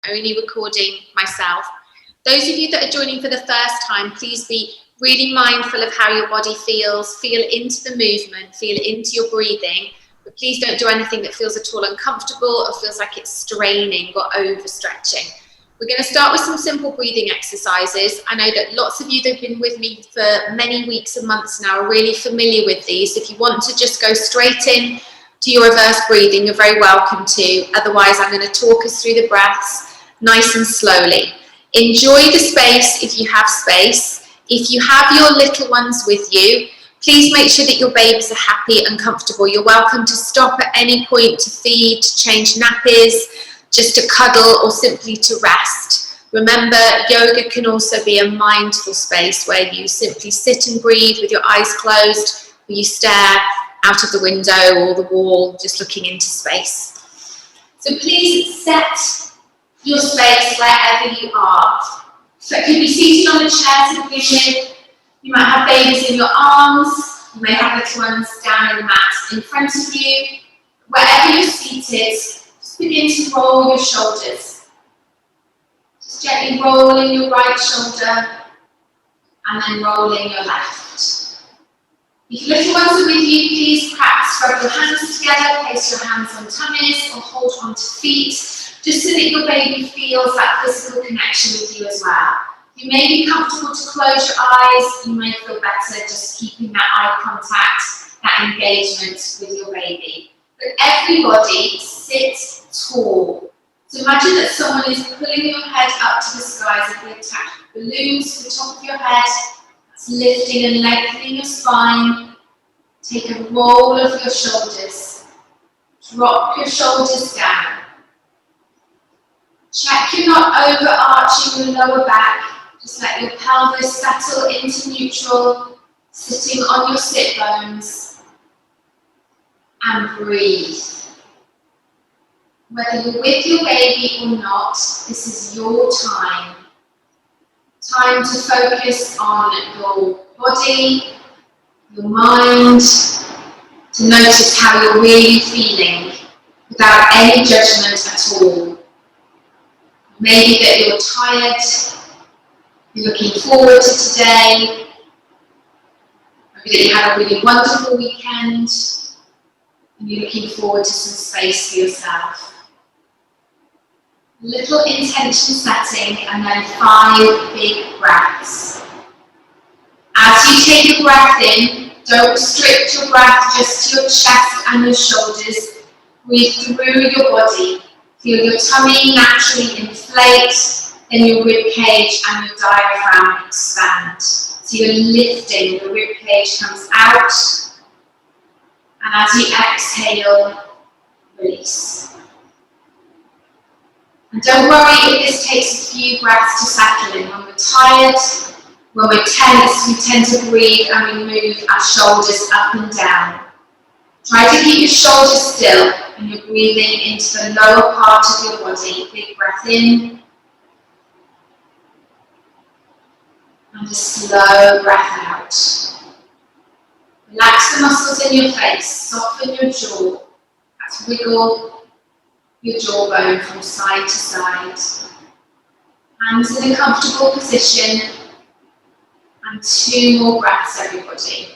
only recording myself. Those of you that are joining for the first time, please be really mindful of how your body feels. Feel into the movement, feel into your breathing, but please don't do anything that feels at all uncomfortable or feels like it's straining or overstretching. We're going to start with some simple breathing exercises. I know that lots of you that have been with me for many weeks and months now are really familiar with these. If you want to just go straight in to your reverse breathing, you're very welcome to. Otherwise, I'm going to talk us through the breaths nice and slowly. Enjoy the space if you have space. If you have your little ones with you, please make sure that your babies are happy and comfortable. You're welcome to stop at any point to feed, to change nappies, just to cuddle, or simply to rest. Remember, yoga can also be a mindful space where you simply sit and breathe with your eyes closed, or you stare out of the window or the wall, just looking into space. So please set your space wherever you are. So it could be seated on a chair to begin with. You might have babies in your arms. You may have little ones down in the mat in front of you. Wherever you're seated, just begin to roll your shoulders. Just gently rolling your right shoulder and then rolling your left. If little ones are with you, please perhaps rub your hands together, place your hands on tummies or hold onto feet, just so that your baby feels that physical connection with you as well. You may be comfortable to close your eyes. You may feel better just keeping that eye contact, that engagement with your baby. But everybody sit tall. So imagine that someone is pulling your head up to the skies. If we attach balloons to the top of your head, that's lifting and lengthening your spine. Take a roll of your shoulders. Drop your shoulders down. Check you're not overarching your lower back. Just let your pelvis settle into neutral, sitting on your sit bones. And breathe. Whether you're with your baby or not, this is your time. Time to focus on your body, your mind, to notice how you're really feeling without any judgment at all. Maybe that you're tired, you're looking forward to today, maybe that you had a really wonderful weekend, and you're looking forward to some space for yourself. Little intention setting and then 5 big breaths. As you take a breath in, don't restrict your breath just to your chest and your shoulders. Breathe through your body. Feel your tummy naturally inflate, then your rib cage and your diaphragm expand. So you're lifting, the rib cage comes out, and as you exhale, release. And don't worry if this takes a few breaths to settle in. When we're tired, when we're tense, we tend to breathe and we move our shoulders up and down. Try to keep your shoulders still and you're breathing into the lower part of your body. Big breath in. And a slow breath out. Relax the muscles in your face, soften your jaw. Let's wiggle your jawbone from side to side. Hands in a comfortable position. And 2 more breaths, everybody.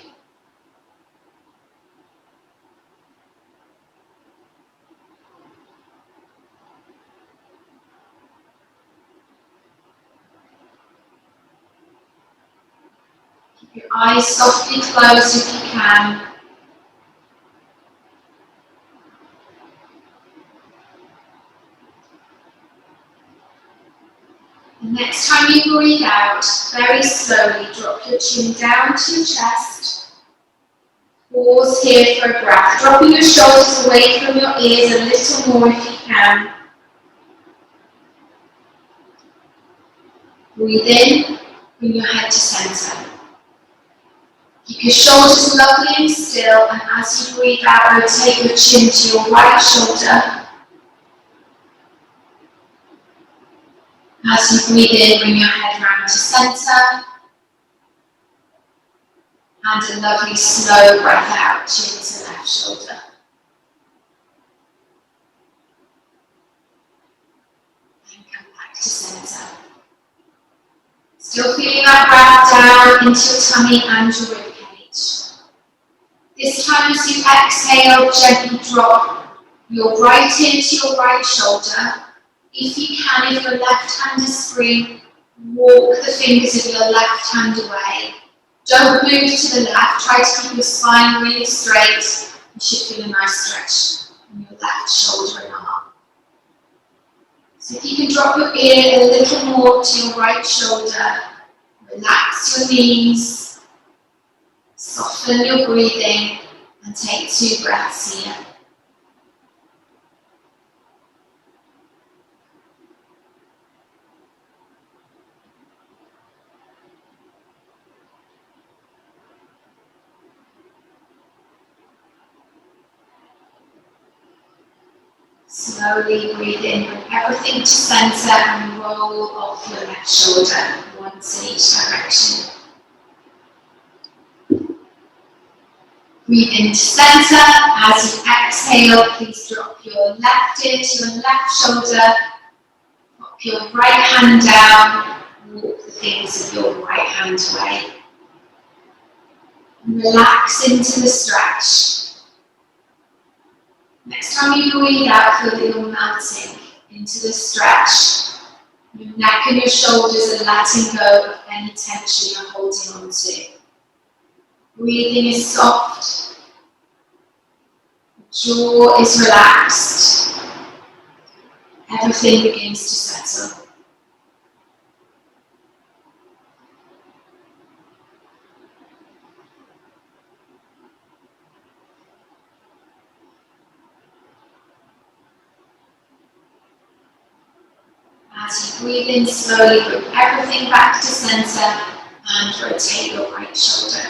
Keep your eyes softly closed if you can. The next time you breathe out, very slowly drop your chin down to your chest. Pause here for a breath, dropping your shoulders away from your ears a little more if you can. Breathe in, bring your head to center. Keep your shoulders lovely and still, and as you breathe out, rotate your chin to your right shoulder. As you breathe in, bring your head round to center. And a lovely slow breath out, chin to left shoulder. And come to centre. Still feeling that breath down into your tummy and your ribcage. This time as you exhale, gently drop your right ear to your right shoulder. If you can, if your left hand is free, walk the fingers of your left hand away. Don't move to the left, try to keep your spine really straight. You should feel a nice stretch in your left shoulder and arm. So if you can drop your ear a little more to your right shoulder, relax your knees, soften your breathing, and take 2 breaths here. Slowly breathe in, bring everything to centre and roll off your left shoulder, once in each direction. Breathe into centre. As you exhale, please drop your left ear to your left shoulder, pop your right hand down, walk the fingers of your right hand away. And relax into the stretch. Next time you breathe out, feel that you're melting into the stretch. Your neck and your shoulders are letting go of any tension you're holding on to. Breathing is soft. Jaw is relaxed. Everything begins to settle. As you breathe in slowly, bring everything back to centre and rotate your right shoulder.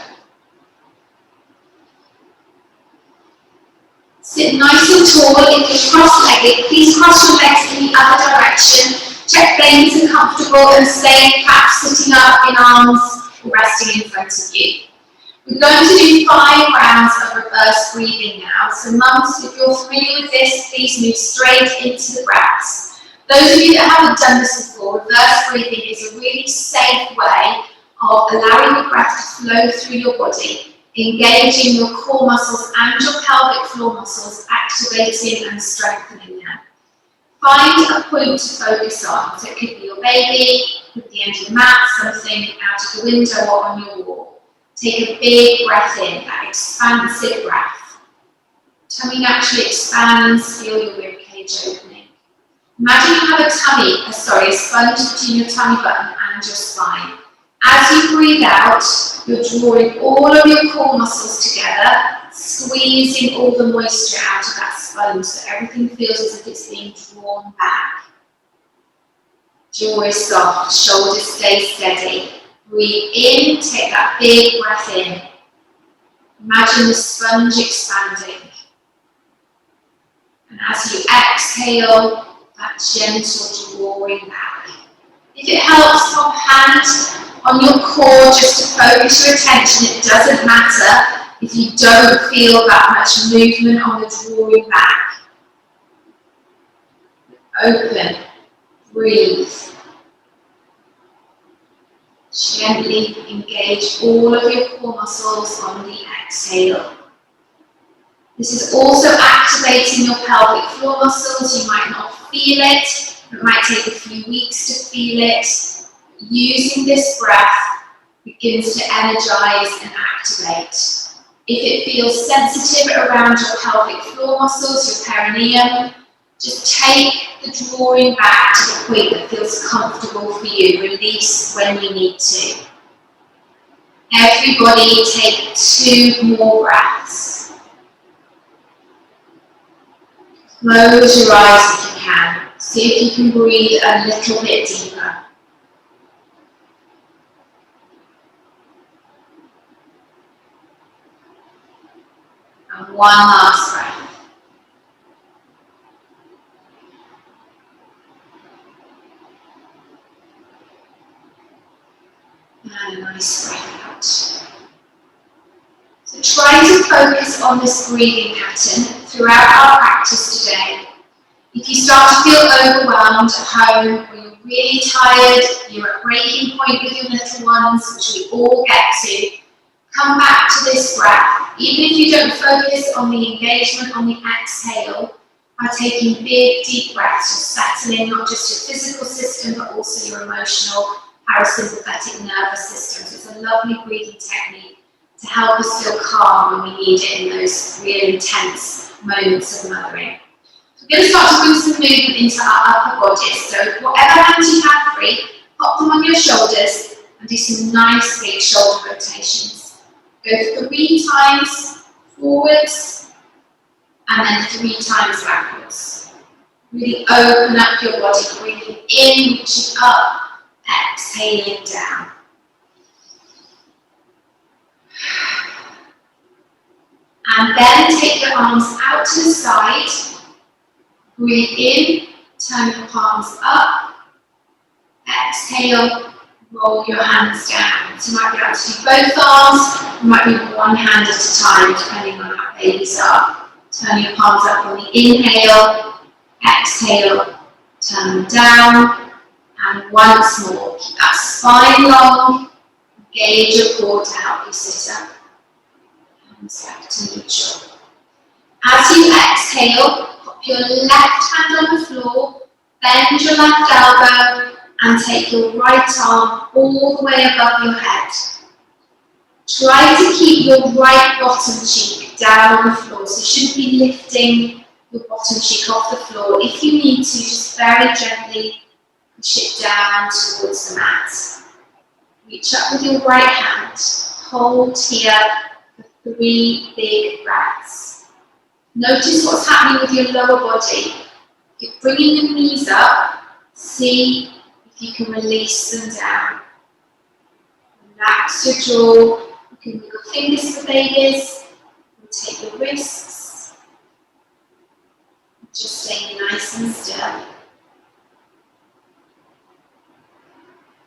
Sit nice and tall. If you're cross-legged, please cross your legs in the other direction. Check things are comfortable and stay perhaps sitting up in arms or resting in front of you. We're going to do 5 rounds of reverse breathing now. So mums, if you're familiar with this, please move straight into the breaths. Those of you that haven't done this before, reverse breathing is a really safe way of allowing your breath to flow through your body, engaging your core muscles and your pelvic floor muscles, activating and strengthening them. Find a point to focus on. So it could be your baby, at the end of the mat, something out of the window or on your wall. Take a big breath in, that expansive breath. Tummy naturally expands, feel your rib cage opening. Imagine you have a sponge between your tummy button and your spine. As you breathe out, you're drawing all of your core muscles together, squeezing all the moisture out of that sponge so everything feels as if it's being drawn back. Jaw is soft, shoulders stay steady. Breathe in, take that big breath in. Imagine the sponge expanding. And as you exhale, that gentle drawing back. If it helps, pop a hand on your core just to focus your attention. It doesn't matter if you don't feel that much movement on the drawing back. Open, breathe. Gently engage all of your core muscles on the exhale. This is also activating your pelvic floor muscles. You might not feel it. It might take a few weeks to feel it. Using this breath begins to energize and activate. If it feels sensitive around your pelvic floor muscles, your perineum, just take the drawing back to the point that feels comfortable for you. Release when you need to. Everybody take 2 more breaths. Close your eyes if you can. See if you can breathe a little bit deeper. And one last breath. And a nice breath out. So try to focus on this breathing pattern throughout our practice today. If you start to feel overwhelmed at home or you're really tired, you're at breaking point with your little ones, which we all get to, come back to this breath. Even if you don't focus on the engagement on the exhale, by taking big, deep breaths, you're settling not just your physical system, but also your emotional, parasympathetic nervous system. So it's a lovely breathing technique to help us feel calm when we need it in those really intense moments of mothering. We're going to start to bring some movement into our upper bodies. So whatever hands you have free, pop them on your shoulders and do some nice big shoulder rotations. Go 3 times forwards and then 3 times backwards. Really open up your body, breathing in, reaching up, exhaling down. And then take your arms out to the side. Breathe in, turn your palms up. Exhale, roll your hands down. So you might be able to do both arms, you might be one hand at a time, depending on how babies are. Turn your palms up on the inhale, exhale, turn them down, and once more. Keep that spine long, engage your core to help you sit up. Hands back to neutral. As you exhale, pop your left hand on the floor, bend your left elbow, and take your right arm all the way above your head. Try to keep your right bottom cheek down on the floor, so you shouldn't be lifting your bottom cheek off the floor. If you need to, just very gently push it down towards the mat. Reach up with your right hand, hold here for 3 big breaths. Notice what's happening with your lower body. You're bringing the knees up, see if you can release them down. Relax your jaw. You can wiggle fingers for babies, rotate your wrists. Just staying nice and still.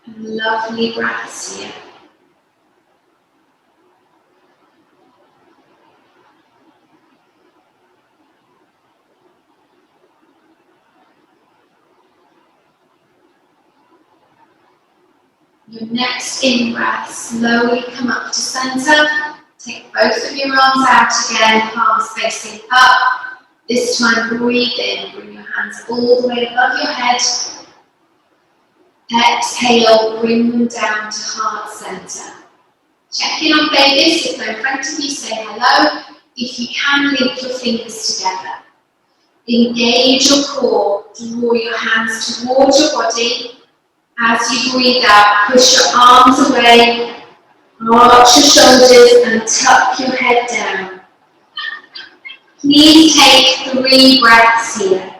And lovely breaths here. Your next in-breath, slowly come up to center. Take both of your arms out again, palms facing up. This time breathe in, bring your hands all the way above your head. Exhale, bring them down to heart center. Check in on babies. If they're in front of you, say hello. If you can, link your fingers together. Engage your core, draw your hands towards your body. As you breathe out, push your arms away, arch your shoulders and tuck your head down. Please take 3 breaths here.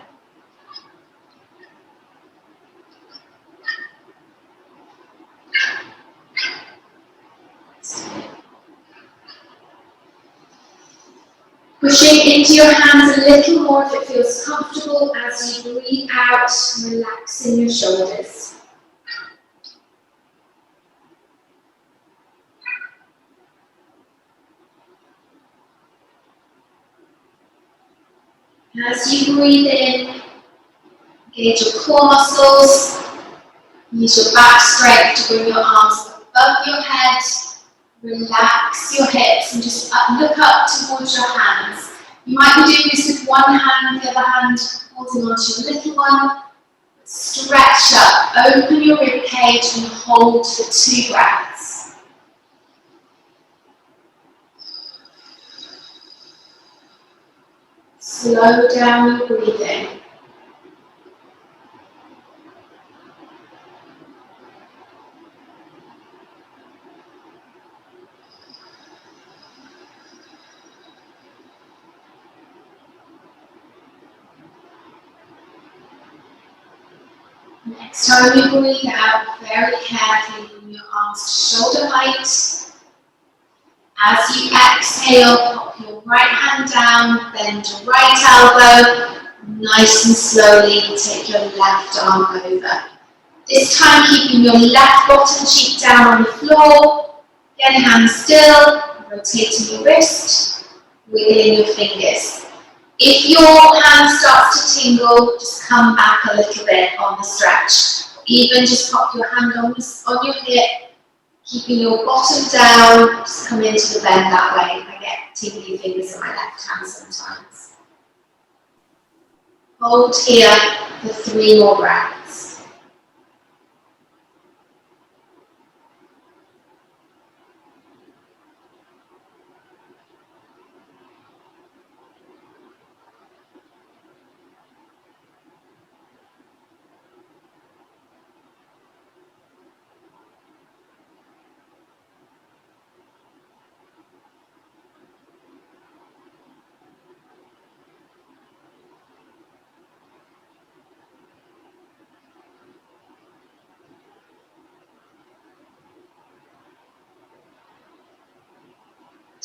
Pushing into your hands a little more if it feels comfortable as you breathe out, relaxing your shoulders. As you breathe in, engage your core muscles, use your back strength to bring your arms above your head, relax your hips and just look up towards your hands. You might be doing this with one hand, the other hand holding onto your little one. Stretch up, open your rib cage and hold for 2 breaths. Slow down your breathing. Next time you breathe out, very carefully bring your arms to shoulder height. As you exhale, pop your right hand down, bend your right elbow, nice and slowly take your left arm over. This time keeping your left bottom cheek down on the floor, again hands still, rotating your wrist, wiggling your fingers. If your hand starts to tingle, just come back a little bit on the stretch. Even just pop your hand on your hip, keeping your bottom down, just come into the bend that way. I get tingly fingers on my left hand sometimes. Hold here for 3 more breaths.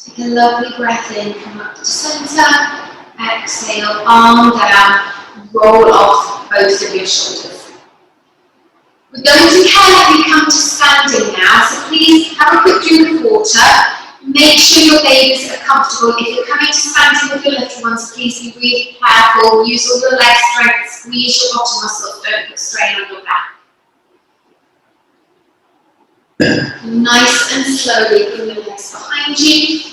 Take a lovely breath in, come up to center, exhale, arm down, roll off both of your shoulders. We're going to carefully come to standing now, so please have a quick drink of water. Make sure your babies are comfortable. If you're coming to standing with your little ones, please be really careful. Use all your leg strength, squeeze your bottom muscles, don't put strain on your back. Nice and slowly bring your legs behind you.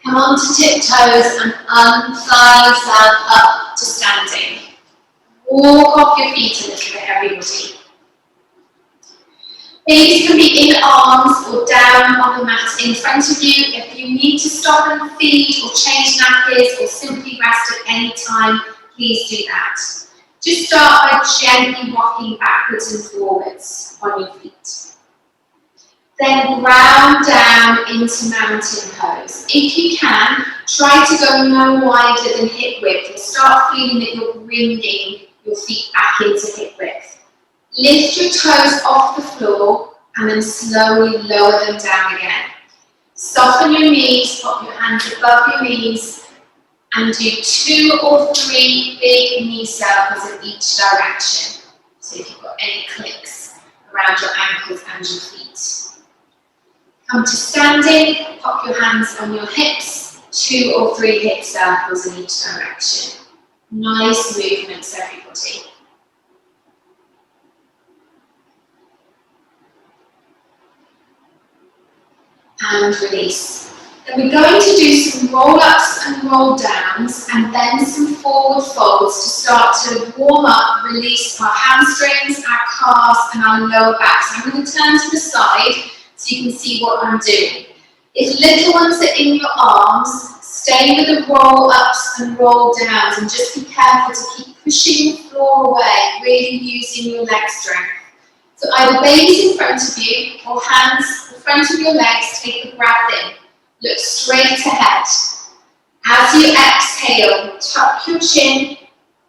Come on to tiptoes and unfly yourself up to standing. Walk off your feet a little bit, everybody. Babies can be in arms or down on the mat in front of you. If you need to stop and feed or change nappies or simply rest at any time, please do that. Just start by gently rocking backwards and forwards on your feet. Then ground down into mountain pose. If you can, try to go no wider than hip width and start feeling that you're bringing your feet back into hip width. Lift your toes off the floor and then slowly lower them down again. Soften your knees, pop your hands above your knees and do 2 or 3 big knee circles in each direction. So if you've got any clicks around your ankles and your feet. Come to standing, pop your hands on your hips, 2 or 3 hip circles in each direction. Nice movements, everybody. And release. Then we're going to do some roll-ups and roll-downs and then some forward folds to start to warm up, release our hamstrings, our calves and our lower back. So I'm going to turn to the side so you can see what I'm doing. If little ones are in your arms, stay with the roll-ups and roll-downs and just be careful to keep pushing the floor away, really using your leg strength. So either babies in front of you or hands in front of your legs, take a breath in. Look straight ahead. As you exhale, tuck your chin,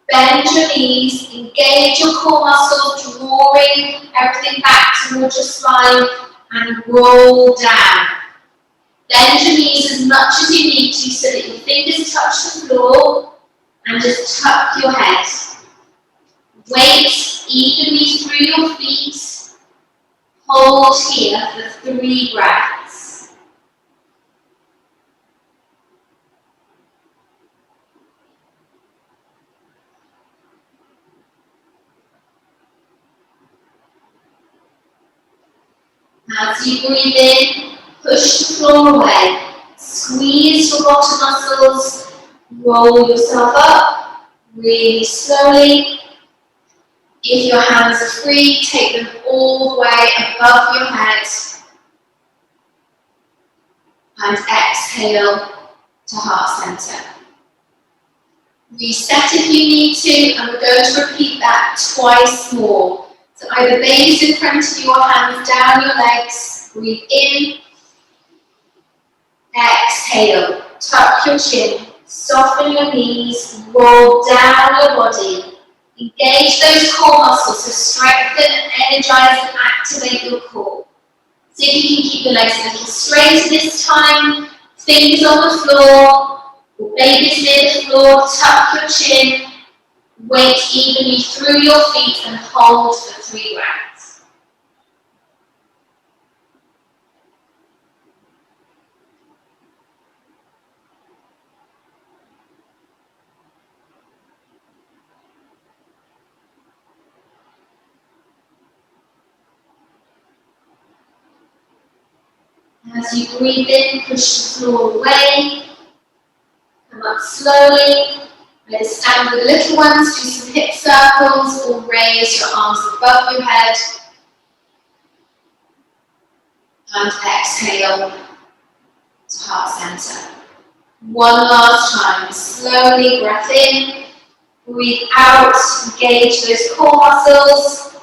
bend your knees, engage your core muscles, drawing everything back towards your spine and roll down. Bend your knees as much as you need to so that your fingers touch the floor and just tuck your head. Weight evenly through your feet. Hold here for 3 breaths. As you breathe in, push the floor away. Squeeze your bottom muscles. Roll yourself up really slowly. If your hands are free, take them all the way above your head. And exhale to heart center. Reset if you need to, and we're going to repeat that twice more. So either babies in front of you or hands down your legs. Breathe in. Exhale. Tuck your chin. Soften your knees. Roll down your body. Engage those core muscles to strengthen, energize, and activate your core. See if you can keep your legs a little straighter this time. Fingers on the floor. Or babies near the floor. Tuck your chin. Weight evenly through your feet and hold for 3 breaths. As you breathe in, push the floor away. Come up slowly. Either stand with the little ones, do some hip circles, or raise your arms above your head. And exhale to heart center. One last time. Slowly breath in. Breathe out. Engage those core muscles.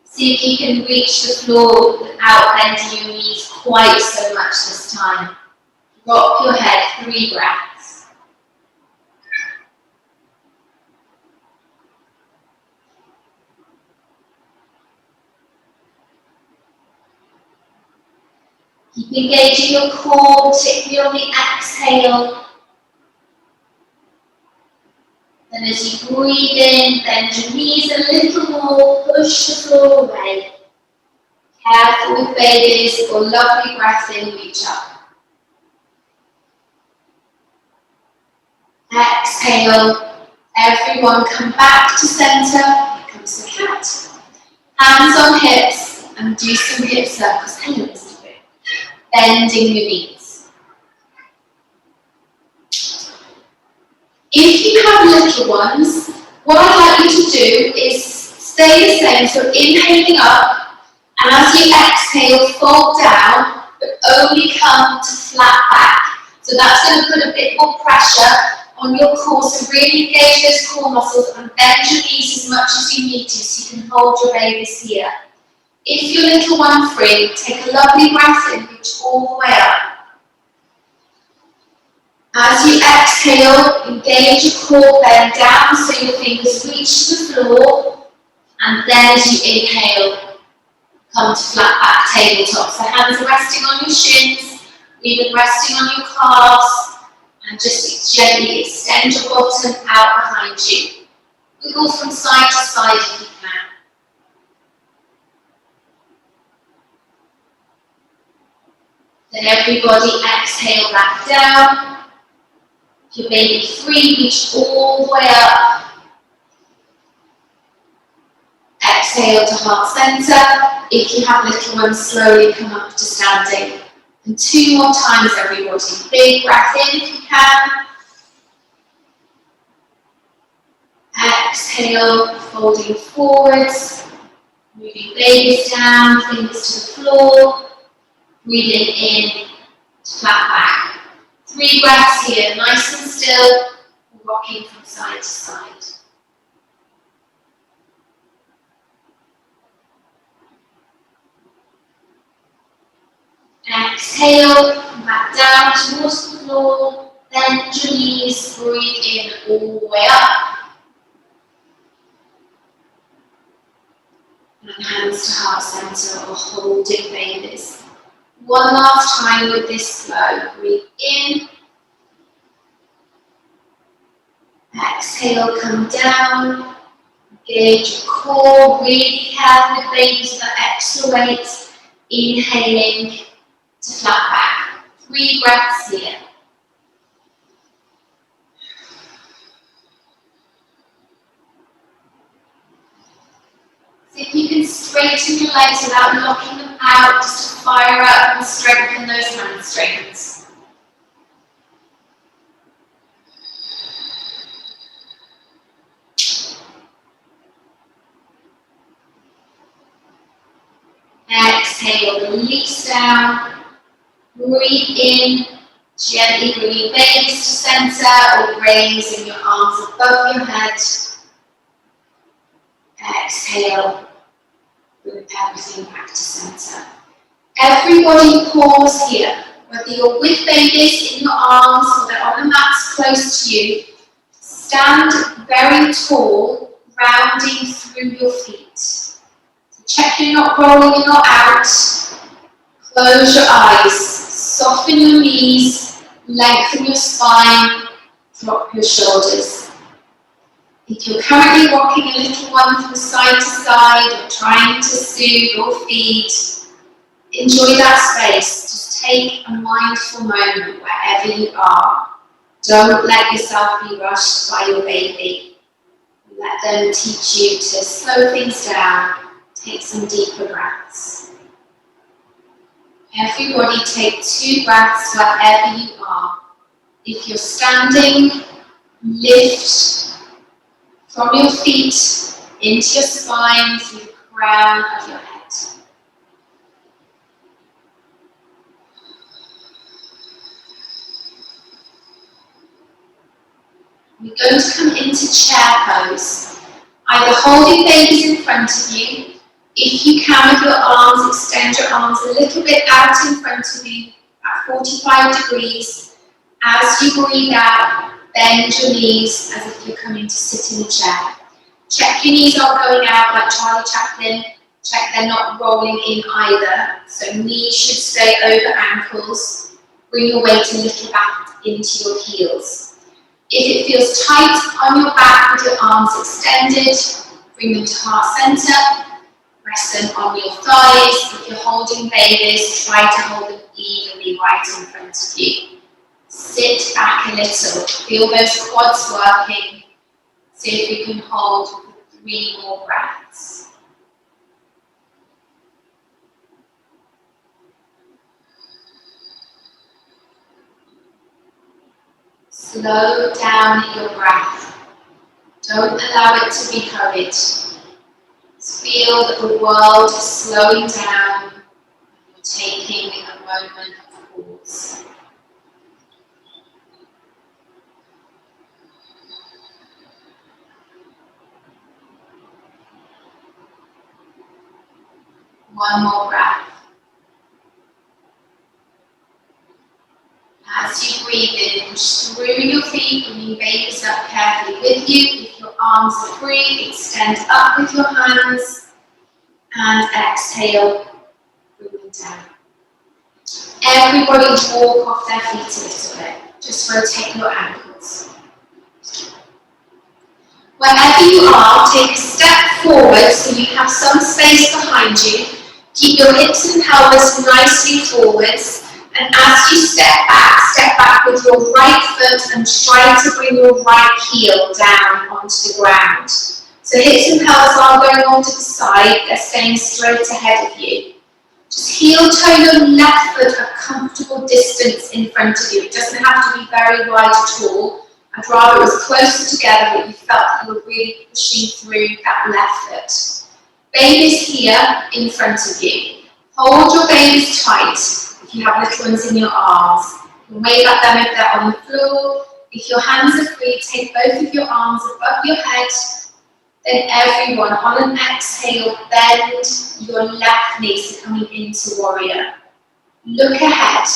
See if you can reach the floor without bending your knees quite so much this time. Rock your head, 3 breaths. Keep engaging your core, particularly on the exhale. Then as you breathe in, bend your knees a little more, push the floor away. Careful with babies, or lovely breath in, reach up. Exhale, everyone come back to center. Here comes the cat. Hands on hips, and do some hip circles. Hello, Mr. Rick. Bending your knees. If you have little ones, what I'd like you to do is stay the same, so inhaling up, and as you exhale, fold down, but only come to flat back. So that's going to put a bit more pressure on your core, so really engage those core muscles and bend your knees as much as you need to, so you can hold your babies here. If your little one free, take a lovely breath in, reach all the way up. As you exhale, engage your core, bend down so your fingers reach the floor, and then as you inhale, come to flat back tabletop. So hands are resting on your shins, even resting on your calves, and just gently extend your bottom out behind you. Wiggle from side to side if you can. Then everybody exhale back down. If your baby free, reach all the way up. Exhale to heart center. If you have little ones, slowly come up to standing. And 2 more times, everybody. Big breath in if you can. Exhale, folding forwards. Moving babies down, fingers to the floor. Breathing in to flat back. 3 breaths here, nice and still, rocking from side to side. Exhale, come back down towards the floor, bend your knees, breathe in all the way up. And hands to heart center or holding babies. One last time with this flow. Breathe in. Exhale, come down. Engage your core. Really careful with babies for extra weight. Inhaling to flat back. 3 breaths here. See if you can straighten your legs without knocking them out, just to fire up and strengthen those hamstrings. Exhale, release down. Breathe in, gently bring your babies to center or raising your arms above your head. Exhale, bring everything back to center. Everybody pause here, whether you're with babies in your arms or they're on the mats close to you. Stand very tall, rounding through your feet. So check you're not rolling, you're not out. Close your eyes, soften your knees, lengthen your spine, drop your shoulders. If you're currently rocking a little one from side to side or trying to soothe or feed, enjoy that space. Just take a mindful moment wherever you are. Don't let yourself be rushed by your baby. Let them teach you to slow things down, take some deeper breaths. Everybody take 2 breaths wherever you are. If you're standing, lift from your feet into your spine through the crown of your head. We're going to come into chair pose, either holding babies in front of you. If you can with your arms, extend your arms a little bit out in front of you at 45 degrees. As you breathe out, bend your knees as if you're coming to sit in a chair. Check your knees aren't going out like Charlie Chaplin. Check they're not rolling in either. So knees should stay over ankles. Bring your weight a little back into your heels. If it feels tight on your back with your arms extended, bring them to heart center. Rest them on your thighs. If you're holding babies, try to hold them evenly right in front of you. Sit back a little. Feel those quads working. See if you can hold for 3 more breaths. Slow down your breath. Don't allow it to be hurried. Feel that the world is slowing down. You're taking a moment of pause. One more breath. As you breathe in, push through your feet, bringing babies up carefully with you. If your arms are free, extend up with your hands. And exhale, bring them down. Everybody walk off their feet a little bit. Just rotate your ankles. Wherever you are, take a step forward so you have some space behind you. Keep your hips and pelvis nicely forwards. And as you step back with your right foot and try to bring your right heel down onto the ground. So hips and pelvis aren't going on to the side, they're staying straight ahead of you. Just heel toe your left foot a comfortable distance in front of you. It doesn't have to be very wide at all. I'd rather it was closer together that you felt that you were really pushing through that left foot. Babies here in front of you. Hold your babies tight if you have little ones in your arms. You can wave at them if they're on the floor. If your hands are free, take both of your arms above your head. Then everyone, on an exhale, bend your left knee, so coming into warrior. Look ahead.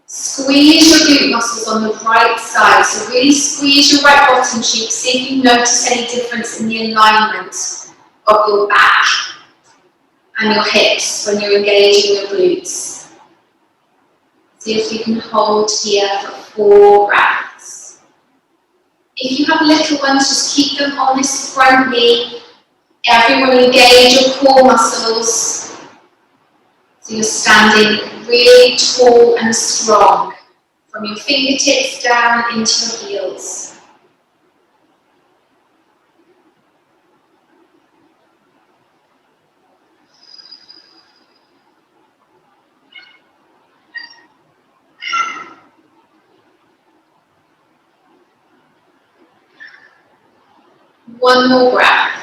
Squeeze your glute muscles on the right side. So really squeeze your right bottom cheek. See if you notice any difference in the alignment of your back and your hips when you're engaging your glutes. See if you can hold here for 4 breaths. If you have little ones, just keep them on this front knee. Everyone engage your core muscles. So you're standing really tall and strong. From your fingertips down into your heels. One more breath.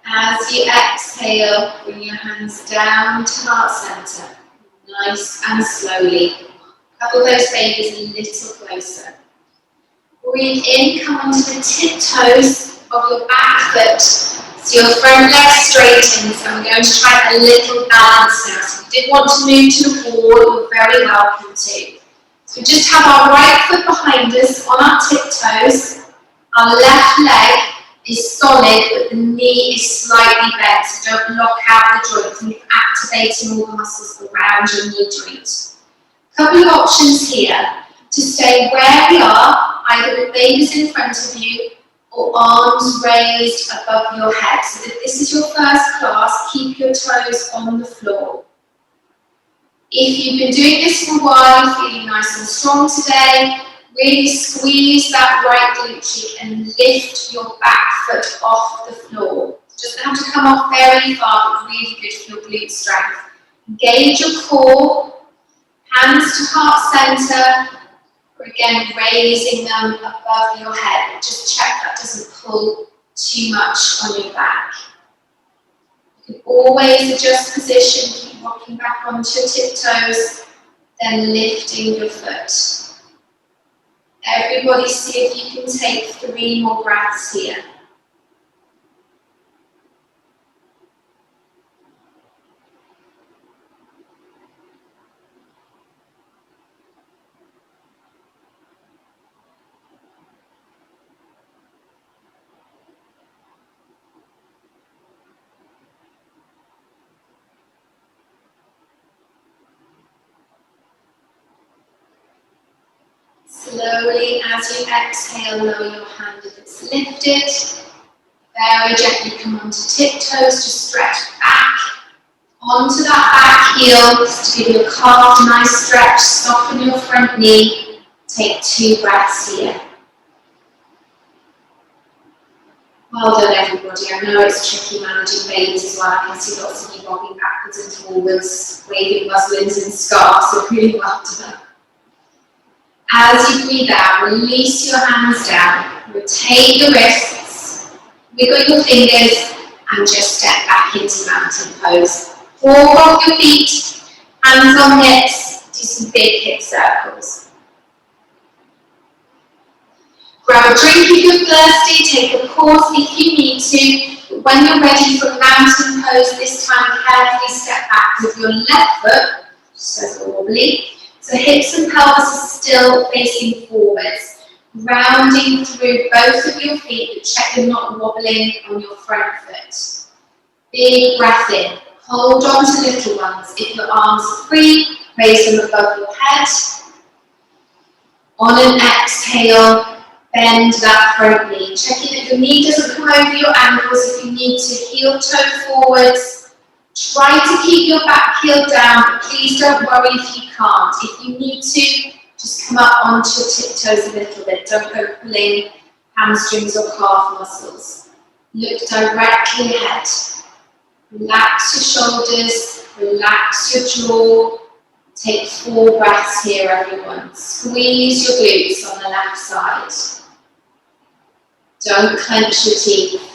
As you exhale, bring your hands down to heart center. Nice and slowly. Couple those babies a little closer. Breathe in, come onto the tiptoes of your back foot. So your front leg straightens, and we're going to try a little balance now. So if you did want to move to the wall, you're very welcome to. So we just have our right foot behind us on our tiptoes. Our left leg is solid, but the knee is slightly bent, so don't lock out the joint. Think of activating all the muscles around your knee joint. A couple of options here to stay where we are, either with babies in front of you or arms raised above your head. So if this is your first class, keep your toes on the floor. If you've been doing this for a while, feeling nice and strong today, Really squeeze that right glute cheek and lift your back foot off the floor. Doesn't have to come off very far, but really good for your glute strength. Engage your core, hands to heart center. Again, raising them above your head. Just check that doesn't pull too much on your back. You can always adjust position, keep rocking back onto your tiptoes, then lifting your foot. Everybody see if you can take 3 more breaths here. Slowly, as you exhale, lower your hand if it's lifted. Very gently come onto tiptoes, just stretch back onto that back heel, just to give your calf a nice stretch, soften your front knee. Take 2 breaths here. Well done everybody, I know it's tricky managing babies as well. I can see lots of you rocking backwards and forwards, waving muslins and scarves, so really well done. As you breathe out, release your hands down, rotate your wrists, wiggle your fingers, and just step back into mountain pose. Walk off your feet, hands on hips, do some big hip circles. Grab a drink if you're thirsty, take a pause if you need to. But when you're ready for mountain pose, this time carefully step back with your left foot, just as wobbly. So hips and pelvis are still facing forwards, rounding through both of your feet, but check you're not wobbling on your front foot. Big breath in, hold on to little ones. If your arms are free, raise them above your head. On an exhale, bend that front knee. Checking that your knee doesn't come over your ankles. If you need to, heel toe forwards. Try to keep your back heel down, but please don't worry if you can't. If you need to, just come up onto your tiptoes a little bit. Don't go pulling hamstrings or calf muscles. Look directly ahead. Relax your shoulders, relax your jaw. Take 4 breaths here, everyone. Squeeze your glutes on the left side. Don't clench your teeth.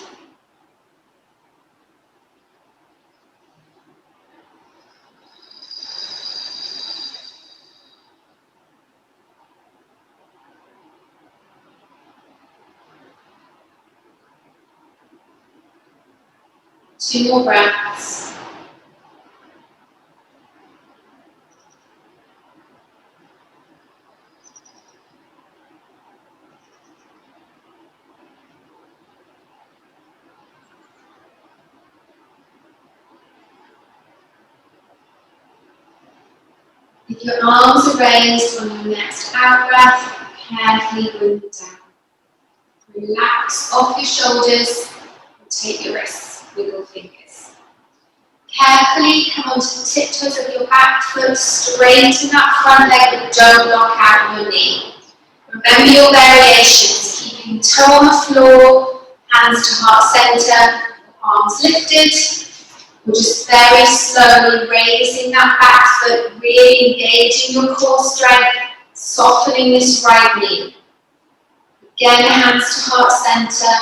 Two more breaths. If your arms are raised on your next out breath, carefully bring them down. Relax off your shoulders, rotate your wrists, wiggle fingers. Carefully come onto the tiptoes of your back foot, straighten that front leg, but don't lock out your knee. Remember your variations, keeping toe on the floor, hands to heart center, arms lifted. We're just very slowly raising that back foot, really engaging your core strength, softening this right knee. Again, hands to heart center,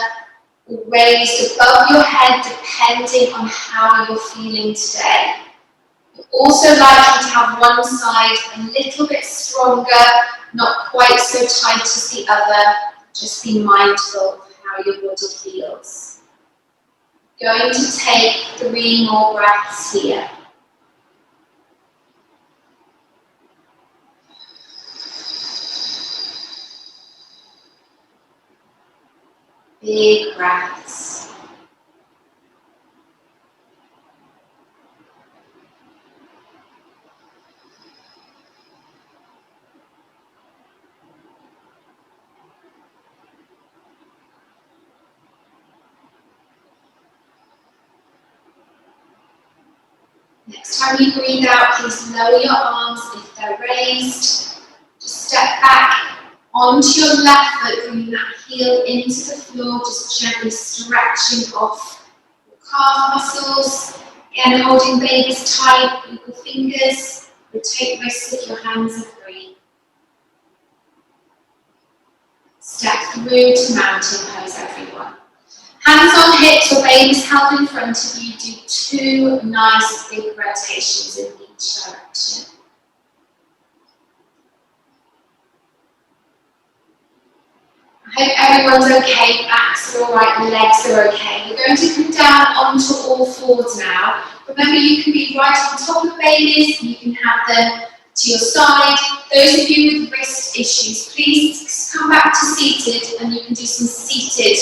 raised above your head depending on how you're feeling today. You're also likely to have one side a little bit stronger, not quite so tight as the other. Just be mindful of how your body feels. Going to take 3 more breaths here. Big breaths. Next time you breathe out, please lower your arms if they're raised. Just step back Onto your left foot, bringing that heel into the floor, just gently stretching off your calf muscles. Again, holding babies tight with your fingers. Rotate most of your hands and breathe. Step through to mountain pose, everyone. Hands on hips or babies held in front of you. Do 2 nice big rotations in each direction. I hope everyone's okay, backs are alright, legs are okay. We're going to come down onto all fours now. Remember, you can be right on top of babies, you can have them to your side. Those of you with wrist issues, please come back to seated and you can do some seated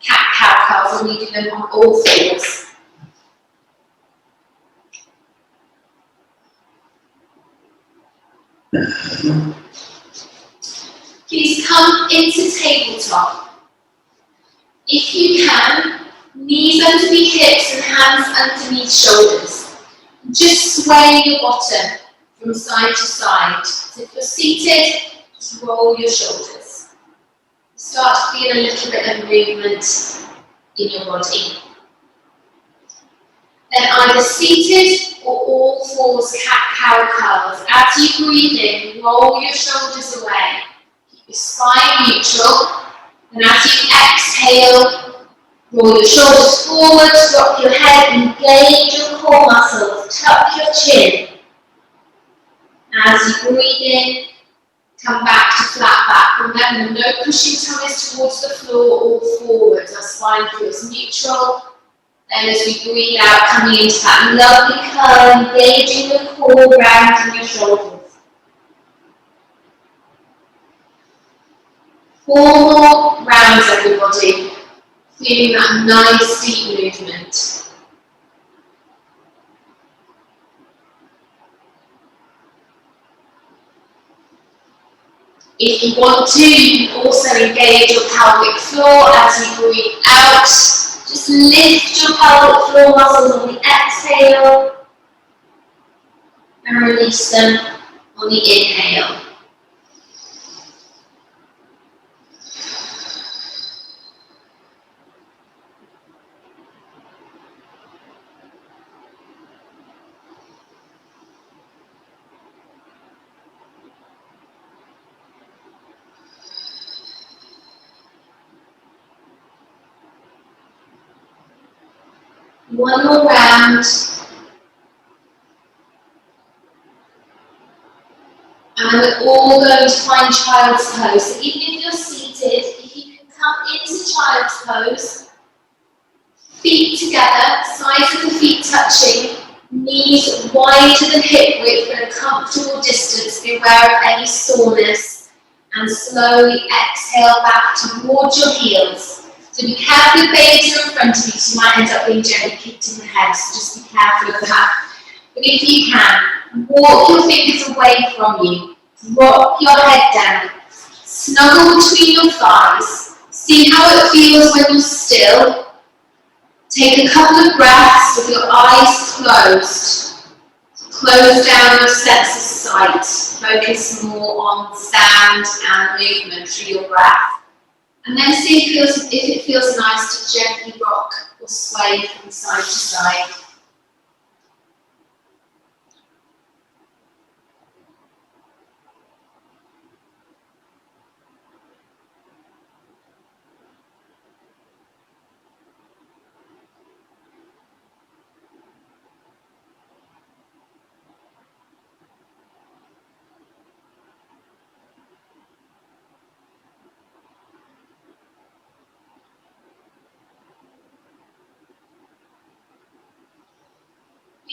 cat-cow curls and we do them on all fours. Please come into tabletop. If you can, knees underneath hips and hands underneath shoulders. Just sway your bottom from side to side. So if you're seated, just roll your shoulders. Start to feel a little bit of movement in your body. Then either seated or all fours cat-cow curls. As you breathe in, roll your shoulders away. Keep your spine neutral. And as you exhale, roll your shoulders forward, drop your head, engage your core muscles, tuck your chin. As you breathe in, come back to flat back. Remember, no pushing tummies towards the floor or forward. Our spine feels neutral. Then as we breathe out, coming into that lovely curl, engaging the core, rounding your shoulders. 4 more rounds, everybody. Feeling that nice deep movement. If you want to, you can also engage your pelvic floor as you breathe out. Just lift your pelvic floor muscles on the exhale and release them on the inhale. One more round. And we're all going to find child's pose. So even if you're seated, if you can come into child's pose, feet together, sides of the feet touching, knees wider than hip width but a comfortable distance. Be aware of any soreness. And slowly exhale back towards your heels. So be careful if babies are in front of you because you might end up being gently kicked in the head, so just be careful of that. But if you can, walk your fingers away from you, drop your head down, snuggle between your thighs, see how it feels when you're still. Take a couple of breaths with your eyes closed. Close down your sense of sight, focus more on sound and movement through your breath. And then see if it feels nice to gently rock or sway from side to side.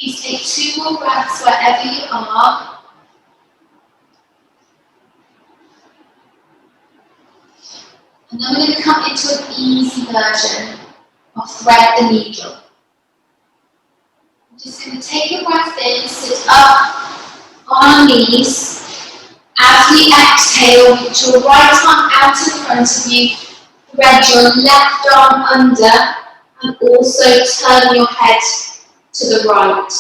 Please take 2 more breaths wherever you are. And then we're going to come into an easy version of thread the needle. I'm just going to take a breath in, sit up on our knees. As we exhale, put your right arm out in front of you, thread your left arm under, and also turn your head to the right.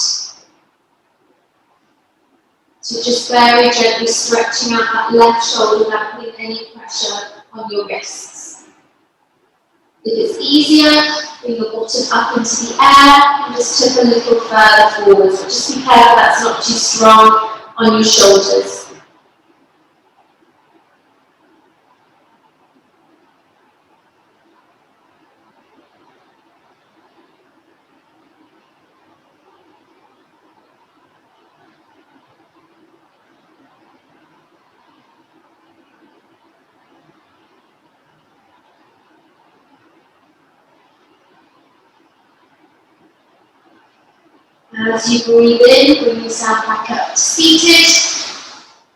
So just very gently stretching out that left shoulder without putting any pressure on your wrists. If it's easier, bring your bottom up into the air and just tip a little further forward. So just be careful that's not too strong on your shoulders. As you breathe in, bring yourself back up to seated.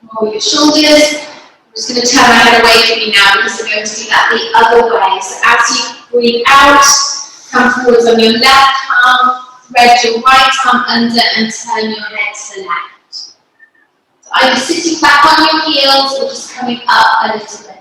Roll your shoulders. I'm just going to turn my head away from you now because we're going to do that the other way. So as you breathe out, come forwards on your left arm, thread your right arm under and turn your head to the left. So either sitting back on your heels or just coming up a little bit.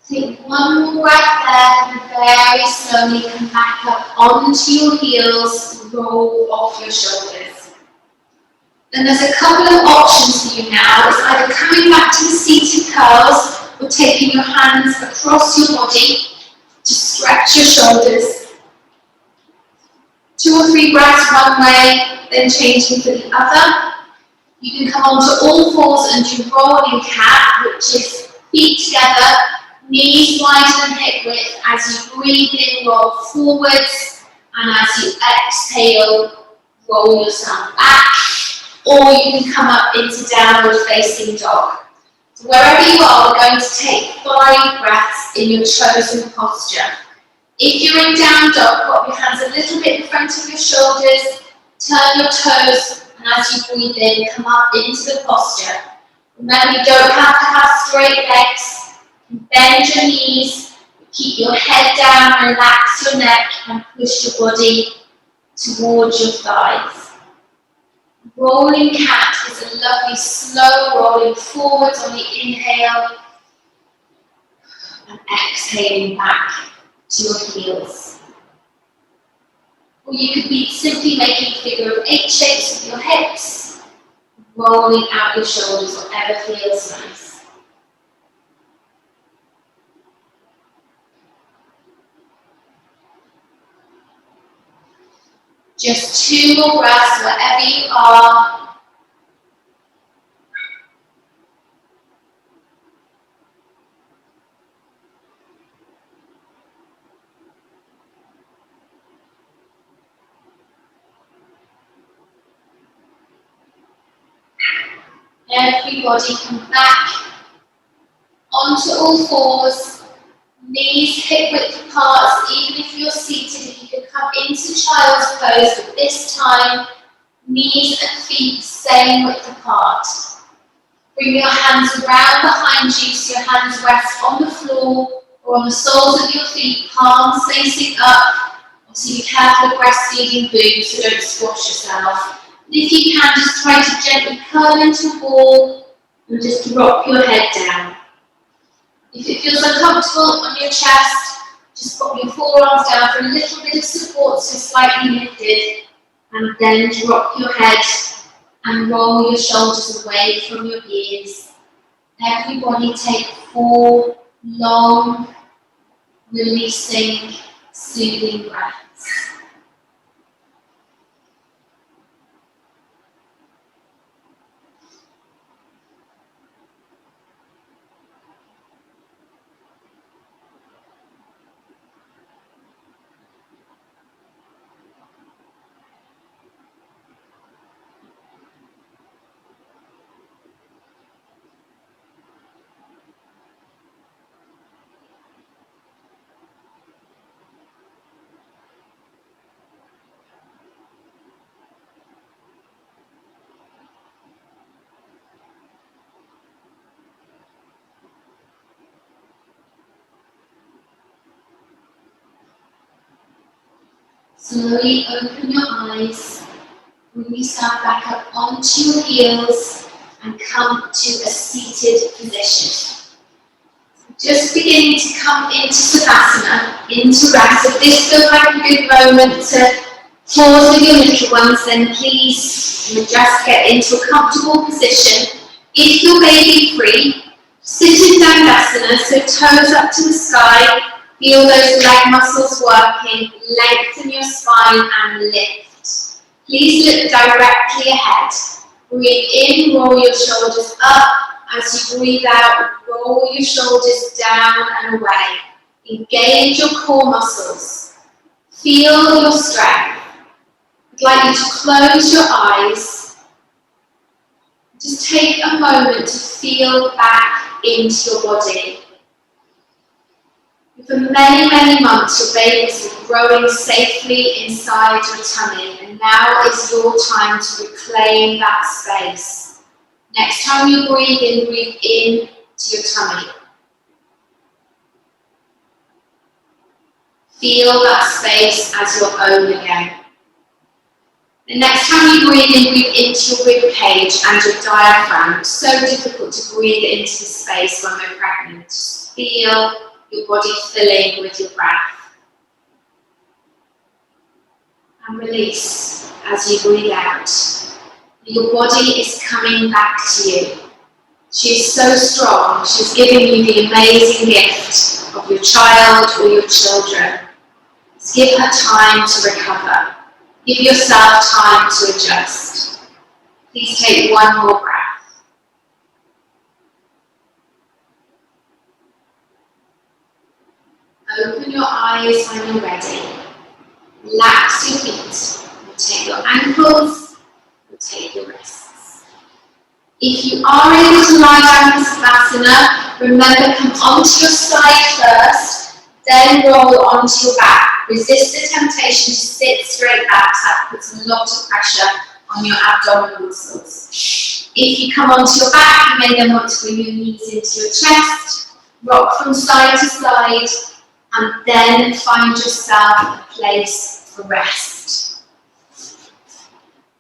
Take one more breath there and very slowly come back up onto your heels, roll off your shoulders. Then there's a couple of options for you now. It's either coming back to the seated curls or taking your hands across your body to stretch your shoulders. 2 or 3 breaths one way, then changing for the other. You can come onto all fours and do rolling cat, which is feet together, knees wider than hip width. As you breathe in, roll forwards, and as you exhale, roll yourself back. Or you can come up into downward facing dog. So wherever you are, we're going to take 5 breaths in your chosen posture. If you're in down dog, pop your hands a little bit in front of your shoulders, turn your toes, and as you breathe in, come up into the posture. Remember, you don't have to have straight legs. Bend your knees, keep your head down, relax your neck, and push your body towards your thighs. Rolling cat is a lovely slow rolling forwards on the inhale and exhaling back to your heels. Or you could be simply making a figure of 8 shapes with your hips, rolling out your shoulders, whatever feels nice. Just 2 more breaths wherever you are. Everybody come back onto all fours, knees hip width apart. Even if you're seated, if you can come into child's pose, but this time, knees and feet same width apart. Bring your hands around behind you so your hands rest on the floor or on the soles of your feet, palms facing up. Obviously be careful of breastfeeding boobs, so don't squash yourself. And if you can, just try to gently curl into a ball and just drop your head down. If it feels uncomfortable on your chest, just put your forearms down for a little bit of support, so slightly lifted, and then drop your head and roll your shoulders away from your ears. Everybody take 4 long, releasing, soothing breaths. Slowly open your eyes, bring yourself back up onto your heels and come to a seated position. Just beginning to come into Savasana, into rest. If this feels like a good moment to pause with your little ones, then please just get into a comfortable position. If your baby free, sit in Dandasana, so toes up to the sky. Feel those leg muscles working. Lengthen your spine and lift. Please look directly ahead. Breathe in, roll your shoulders up. As you breathe out, roll your shoulders down and away. Engage your core muscles. Feel your strength. I'd like you to close your eyes. Just take a moment to feel back into your body. For many, many months, your babies were growing safely inside your tummy, and now is your time to reclaim that space. Next time you breathe in to your tummy. Feel that space as your own again. The next time you breathe into your rib cage and your diaphragm. It's so difficult to breathe into the space when we're pregnant. Just feel your body filling with your breath. And release as you breathe out. Your body is coming back to you. She is so strong. She's giving you the amazing gift of your child or your children. Just give her time to recover. Give yourself time to adjust. Please take one more breath. Open your eyes when you're ready. Relax your feet. Rotate your ankles. Rotate your wrists. If you are able to lie down in Savasana, remember, come onto your side first, then roll onto your back. Resist the temptation to sit straight back. That puts a lot of pressure on your abdominal muscles. If you come onto your back, you may then want to bring your knees into your chest, rock from side to side, and then find yourself a place for rest.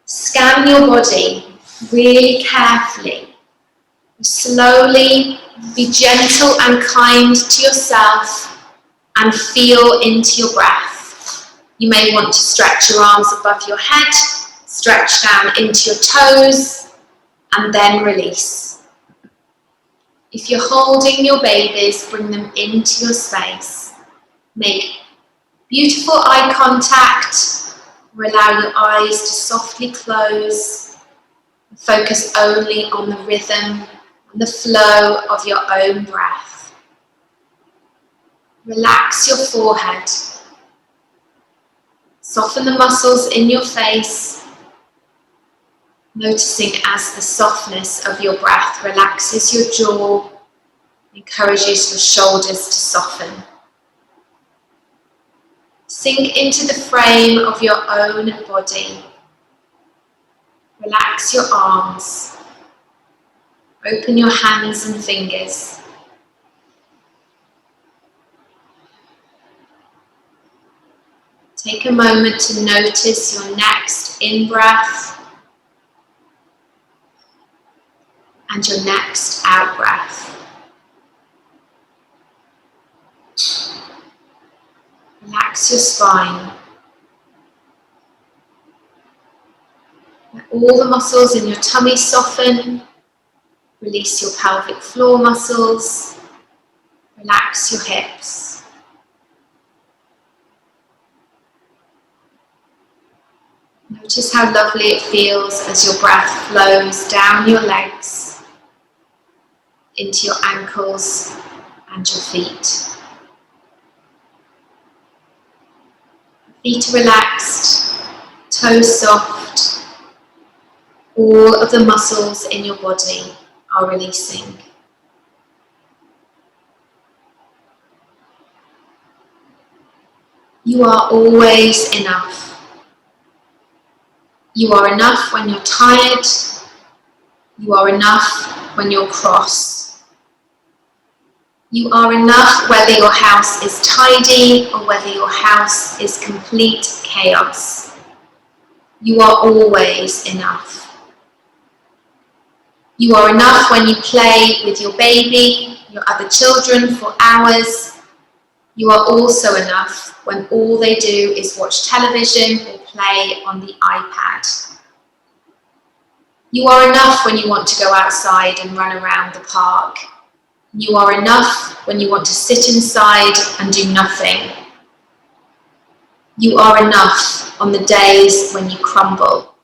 Scan your body really carefully. Slowly be gentle and kind to yourself and feel into your breath. You may want to stretch your arms above your head, stretch down into your toes, and then release. If you're holding your babies, bring them into your space. Make beautiful eye contact, or allow your eyes to softly close. Focus only on the rhythm and the flow of your own breath. Relax your forehead. Soften the muscles in your face, noticing as the softness of your breath relaxes your jaw, encourages your shoulders to soften. Sink into the frame of your own body. Relax your arms. Open your hands and fingers. Take a moment to notice your next in-breath and your next out-breath. Relax your spine. Let all the muscles in your tummy soften. Release your pelvic floor muscles. Relax your hips. Notice how lovely it feels as your breath flows down your legs, into your ankles and your feet. Feet relaxed, toes soft, all of the muscles in your body are releasing. You are always enough. You are enough when you're tired. You are enough when you're cross. You are enough whether your house is tidy or whether your house is complete chaos. You are always enough. You are enough when you play with your baby, your other children for hours. You are also enough when all they do is watch television or play on the iPad. You are enough when you want to go outside and run around the park. You are enough when you want to sit inside and do nothing. You are enough on the days when you crumble.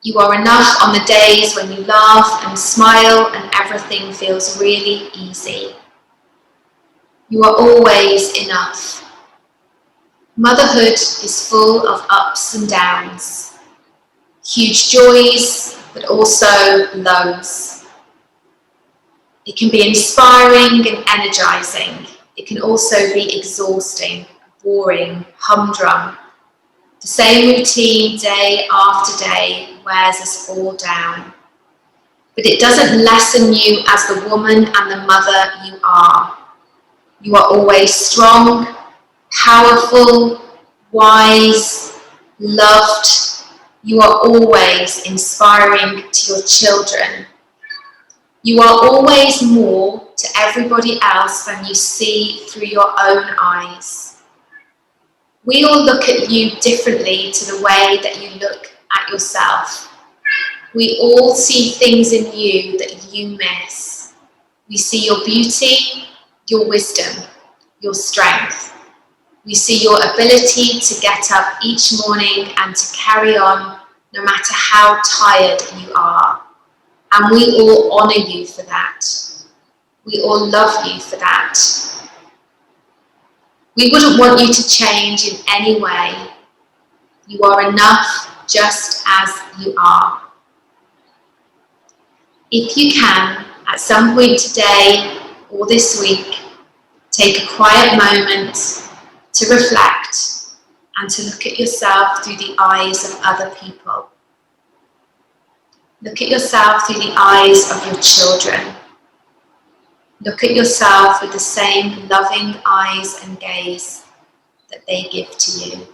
You are enough on the days when you laugh and smile and everything feels really easy. You are always enough. Motherhood is full of ups and downs, huge joys, but also lows. It can be inspiring and energizing. It can also be exhausting, boring, humdrum. The same routine day after day wears us all down. But it doesn't lessen you as the woman and the mother you are. You are always strong, powerful, wise, loved. You are always inspiring to your children. You are always more to everybody else than you see through your own eyes. We all look at you differently to the way that you look at yourself. We all see things in you that you miss. We see your beauty, your wisdom, your strength. We see your ability to get up each morning and to carry on no matter how tired you are. And we all honour you for that. We all love you for that. We wouldn't want you to change in any way. You are enough just as you are. If you can, at some point today or this week, take a quiet moment to reflect and to look at yourself through the eyes of other people. Look at yourself through the eyes of your children. Look at yourself with the same loving eyes and gaze that they give to you.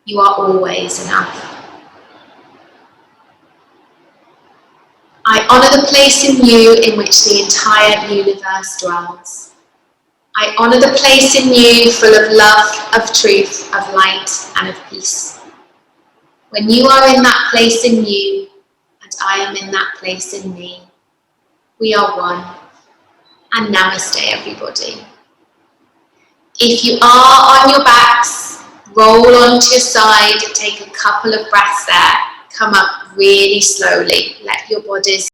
You are always enough. I honour the place in you in which the entire universe dwells. I honour the place in you full of love, of truth, of light and of peace. When you are in that place in you, and I am in that place in me, we are one. And namaste, everybody. If you are on your backs, roll onto your side, take a couple of breaths there, come up really slowly, let your bodies